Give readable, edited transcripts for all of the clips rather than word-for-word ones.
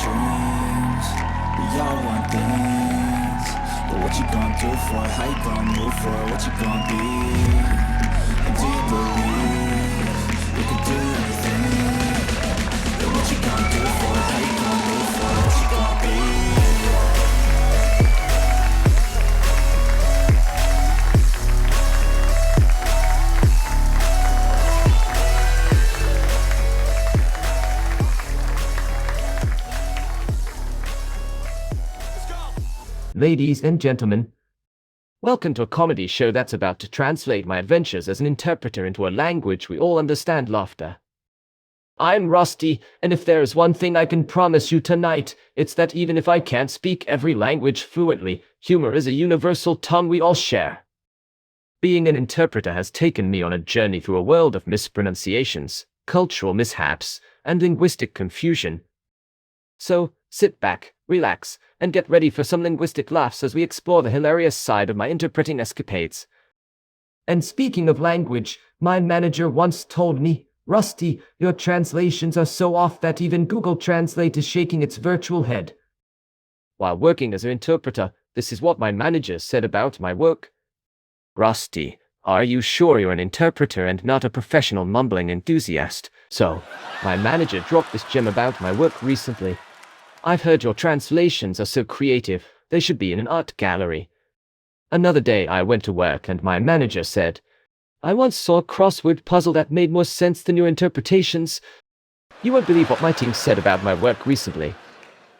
dreams. We all want things, but what you gonna do for it? How you gonna move for it? What you gonna be? And do you believe you can do anything? But what you gonna do for it? How you gonna move for it? What you gonna be? Ladies and gentlemen, welcome to a comedy show that's about to translate my adventures as an interpreter into a language we all understand: laughter. I'm Rusty, and if there is one thing I can promise you tonight, it's that even if I can't speak every language fluently, humor is a universal tongue we all share. Being an interpreter has taken me on a journey through a world of mispronunciations, cultural mishaps, and linguistic confusion. So, sit back, relax, and get ready for some linguistic laughs as we explore the hilarious side of my interpreting escapades. And speaking of language, my manager once told me, "Rusty, your translations are so off that even Google Translate is shaking its virtual head." While working as an interpreter, this is what my manager said about my work. "Rusty, are you sure you're an interpreter and not a professional mumbling enthusiast?" So, my manager dropped this gem about my work recently. "I've heard your translations are so creative, they should be in an art gallery." Another day I went to work and my manager said, "I once saw a crossword puzzle that made more sense than your interpretations." You won't believe what my team said about my work recently.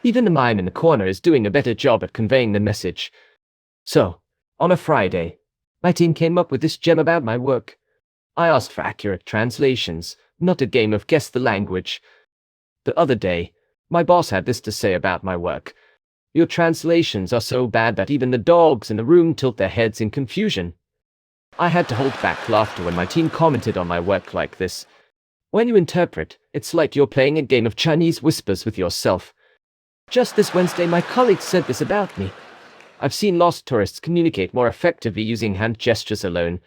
Even the mime in the corner is doing a better job at conveying the message. So, on a Friday, my team came up with this gem about my work. I asked for accurate translations, not a game of guess the language. The other day, my boss had this to say about my work: "Your translations are so bad that even the dogs in the room tilt their heads in confusion." I had to hold back laughter when my team commented on my work like this. When you interpret, it's like you're playing a game of Chinese whispers with yourself. Just this Wednesday, my colleague said this about me: "I've seen lost tourists communicate more effectively using hand gestures alone."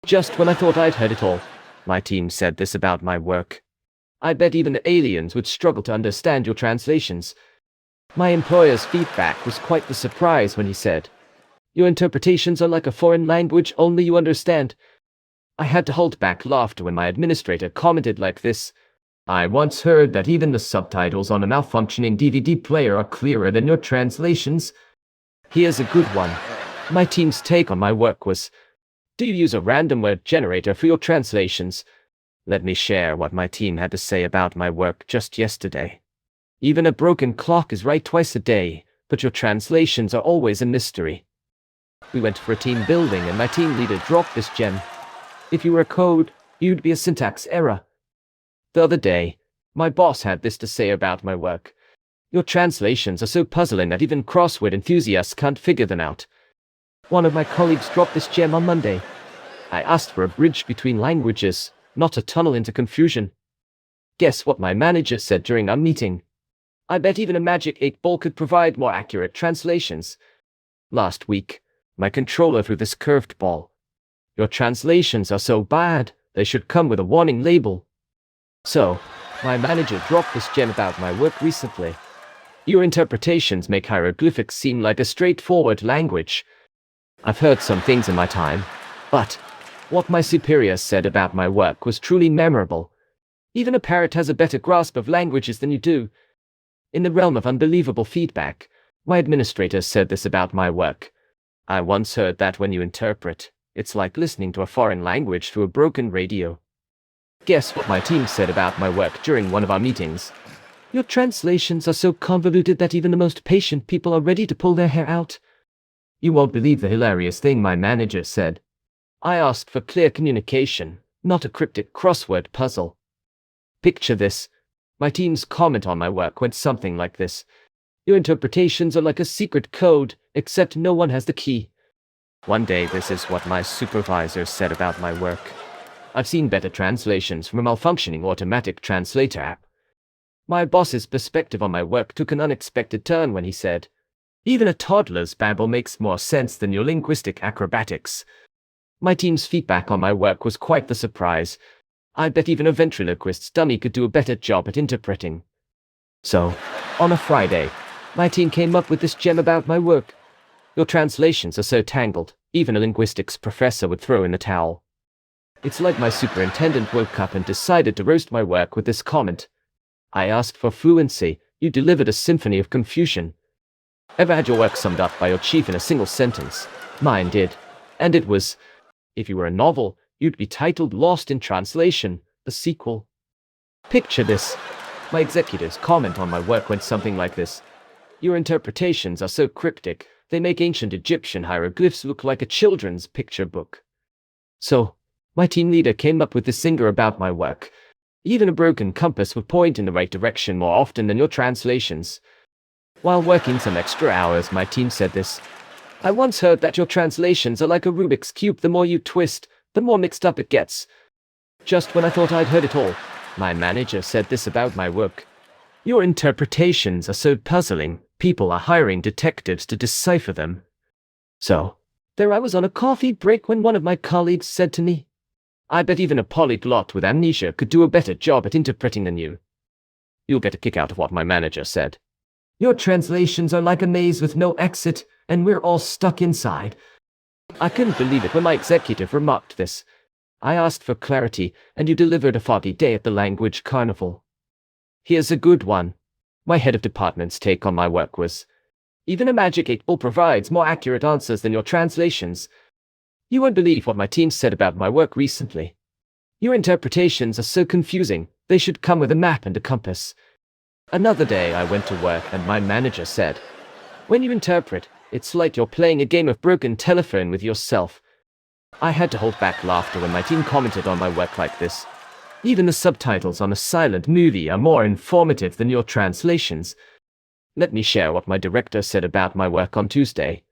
Just when I thought I'd heard it all, my team said this about my work: "I bet even the aliens would struggle to understand your translations." My employer's feedback was quite the surprise when he said, "Your interpretations are like a foreign language only you understand." I had to hold back laughter when my administrator commented like this: "I once heard that even the subtitles on a malfunctioning DVD player are clearer than your translations." Here's a good one. My team's take on my work was: "Do you use a random word generator for your translations?" Let me share what my team had to say about my work just yesterday. "Even a broken clock is right twice a day, but your translations are always a mystery." We went for a team building and my team leader dropped this gem: "If you were a code, you'd be a syntax error." The other day, my boss had this to say about my work: "Your translations are so puzzling that even crossword enthusiasts can't figure them out." One of my colleagues dropped this gem on Monday: "I asked for a bridge between languages, not a tunnel into confusion." Guess what my manager said during our meeting? "I bet even a magic 8-ball could provide more accurate translations." Last week, my controller threw this curved ball: "Your translations are so bad, they should come with a warning label." So, my manager dropped this gem about my work recently: "Your interpretations make hieroglyphics seem like a straightforward language." I've heard some things in my time, but what my superior said about my work was truly memorable: "Even a parrot has a better grasp of languages than you do." In the realm of unbelievable feedback, my administrator said this about my work: "I once heard that when you interpret, it's like listening to a foreign language through a broken radio." Guess what my team said about my work during one of our meetings? "Your translations are so convoluted that even the most patient people are ready to pull their hair out." You won't believe the hilarious thing my manager said. I asked for clear communication, not a cryptic crossword puzzle. Picture this. My team's comment on my work went something like this: "Your interpretations are like a secret code, except no one has the key." One day, this is what my supervisor said about my work: "I've seen better translations from a malfunctioning automatic translator app." My boss's perspective on my work took an unexpected turn when he said, "Even a toddler's babble makes more sense than your linguistic acrobatics." My team's feedback on my work was quite the surprise: "I bet even a ventriloquist's dummy could do a better job at interpreting." So, On a Friday, my team came up with this gem about my work. Your translations are so tangled, even a linguistics professor would throw in the towel. It's like my superintendent woke up and decided to roast my work with this comment. I asked for fluency, you delivered a symphony of confusion. Ever had your work summed up by your chief in a single sentence? Mine did. And it was, if you were a novel, you'd be titled Lost in Translation, the sequel. Picture this. My executives comment on my work went something like this. Your interpretations are so cryptic, they make ancient Egyptian hieroglyphs look like a children's picture book. So, my team leader came up with this singer about my work. Even a broken compass would point in the right direction more often than your translations. While working some extra hours, my team said this. I once heard that your translations are like a Rubik's Cube. The more you twist, the more mixed up it gets. Just when I thought I'd heard it all, my manager said this about my work. Your interpretations are so puzzling, people are hiring detectives to decipher them. So, there I was on a coffee break when one of my colleagues said to me, I bet even a polyglot with amnesia could do a better job at interpreting than you. You'll get a kick out of what my manager said. Your translations are like a maze with no exit, and we're all stuck inside. I couldn't believe it when my executive remarked this. I asked for clarity, and you delivered a foggy day at the language carnival. Here's a good one. My head of department's take on my work was, even a magic 8-ball provides more accurate answers than your translations. You won't believe what my team said about my work recently. Your interpretations are so confusing, they should come with a map and a compass. Another day I went to work and my manager said, when you interpret, it's like you're playing a game of broken telephone with yourself. I had to hold back laughter when my team commented on my work like this. Even the subtitles on a silent movie are more informative than your translations. Let me share what my director said about my work on Tuesday.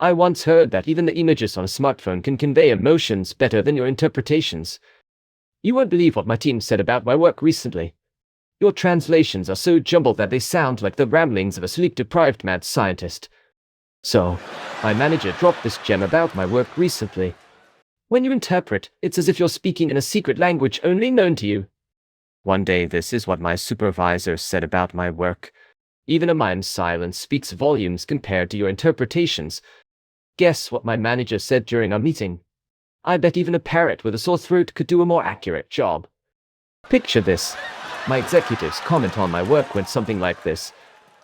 I once heard that even the images on a smartphone can convey emotions better than your interpretations. You won't believe what my team said about my work recently. Your translations are so jumbled that they sound like the ramblings of a sleep-deprived mad scientist. So, my manager dropped this gem about my work recently. When you interpret, it's as if you're speaking in a secret language only known to you. One day this is what my supervisor said about my work. Even a mime's silence speaks volumes compared to your interpretations. Guess what my manager said during our meeting? I bet even a parrot with a sore throat could do a more accurate job. Picture this. My executives comment on my work went something like this.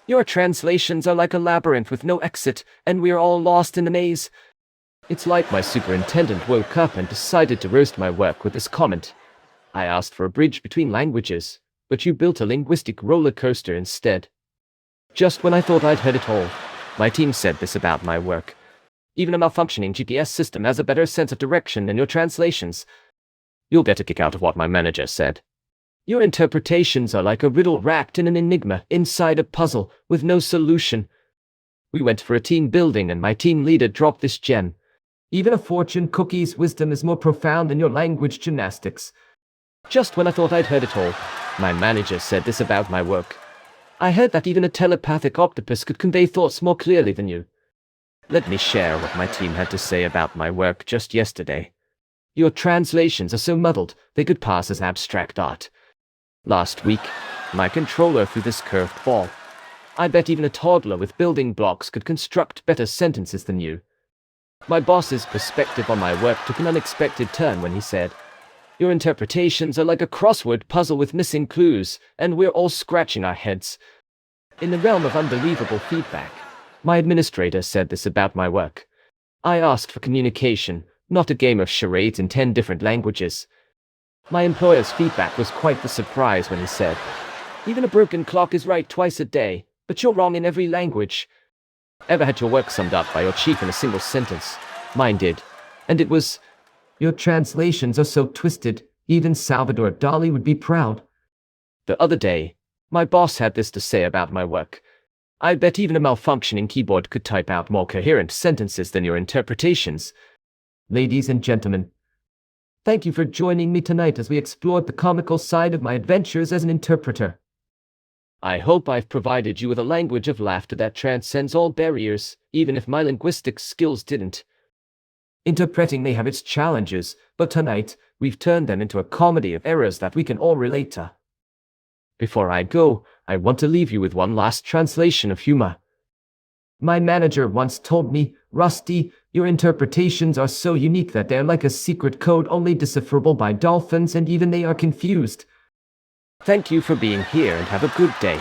Your translations are like a labyrinth with no exit, and we're all lost in the maze. It's like my superintendent woke up and decided to roast my work with this comment. I asked for a bridge between languages, but you built a linguistic roller coaster instead. Just when I thought I'd heard it all, my team said this about my work. Even a malfunctioning GPS system has a better sense of direction than your translations. You'll get a kick out of what my manager said. Your interpretations are like a riddle wrapped in an enigma inside a puzzle with no solution. We went for a team building and my team leader dropped this gem. Even a fortune cookie's wisdom is more profound than your language gymnastics. Just when I thought I'd heard it all, my manager said this about my work. I heard that even a telepathic octopus could convey thoughts more clearly than you. Let me share what my team had to say about my work just yesterday. Your translations are so muddled, they could pass as abstract art. Last week, my controller threw this curved ball. I bet even a toddler with building blocks could construct better sentences than you. My boss's perspective on my work took an unexpected turn when he said, your interpretations are like a crossword puzzle with missing clues, and we're all scratching our heads. In the realm of unbelievable feedback, my administrator said this about my work. I asked for communication, not a game of charades in 10 different languages. My employer's feedback was quite the surprise when he said, even a broken clock is right twice a day, but you're wrong in every language. Ever had your work summed up by your chief in a single sentence? Mine did. And it was, your translations are so twisted, even Salvador Dali would be proud. The other day, my boss had this to say about my work. I bet even a malfunctioning keyboard could type out more coherent sentences than your interpretations. Ladies and gentlemen, thank you for joining me tonight as we explored the comical side of my adventures as an interpreter. I hope I've provided you with a language of laughter that transcends all barriers, even if my linguistic skills didn't. Interpreting may have its challenges, but tonight, we've turned them into a comedy of errors that we can all relate to. Before I go, I want to leave you with one last translation of humor. My manager once told me, Rusty, your interpretations are so unique that they're like a secret code only decipherable by dolphins, and even they are confused. Thank you for being here and have a good day.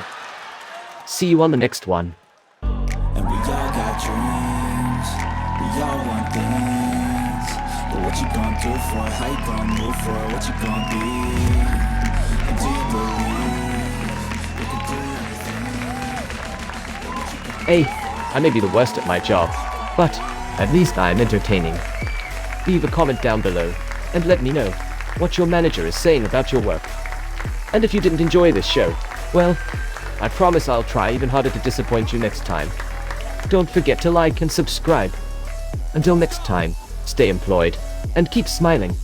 See you on the next one. And we all got dreams, we all want things. But what you gonna do for it? How you gonna move for it? What you gonna be? And do you believe you can do anything? Hey, I may be the worst at my job, but at least I am entertaining. Leave a comment down below and let me know what your manager is saying about your work. And if you didn't enjoy this show, well, I promise I'll try even harder to disappoint you next time. Don't forget to like and subscribe. Until next time, stay employed and keep smiling.